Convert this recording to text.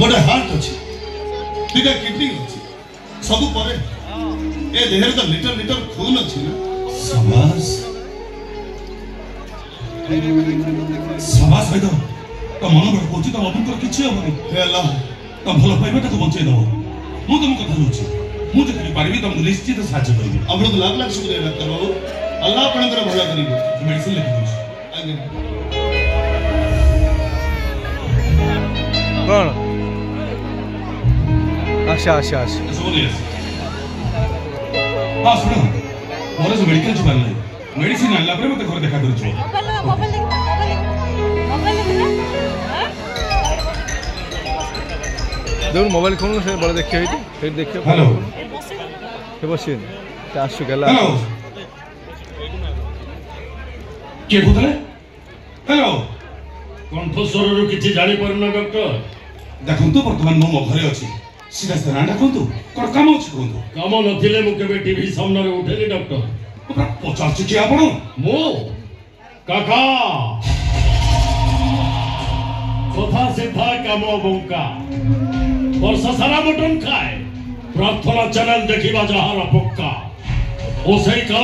गोटे हार्ट अच्छी दुटा किडनी अच्छी सब परे ए देहरे तो लिटर लिटर खून अच्छी ना शाबाश शाबाश भाई तो मन बड़ कोची तो अबुकर किछि होबनी हे अल्लाह तो भलो पाइबाटा को बंचै दबो मु तुम कथा होछि मु जति पारिबी तुम निश्चित साहाय्य करिबी आपण लाख लाख शुक्रिया डॉक्टर बाबू अल्लाह आपनकर भला करिबो मेडिसिन लिखि दोछि आगे कौन अच्छा अच्छा अच्छा सोनियस हां सुनो मोर जो मेडिकल जुबान नै मेडिसिन आला पर मते घर देखा करछु देखो मोबाइल खोल से बड़ा देखिए फिर देखिए हेलो के बसिन आसु गेला हेलो के बोतले हेलो कंठस्वर रु किछि जानि परना डॉक्टर देखंतु वर्तमान मो घरे अछि सीधा स्थान डाकंतु कोन काम अछि कोंतु काम नथिले मु केबे टीवी सामने उठेली डॉक्टर पुरा पचारछि कि आपण मो काका कथा सीधा काम बंका वर्ष सारा मटन खाए प्रार्थना चैनल देखिबा जहार पक्का ओ सही काम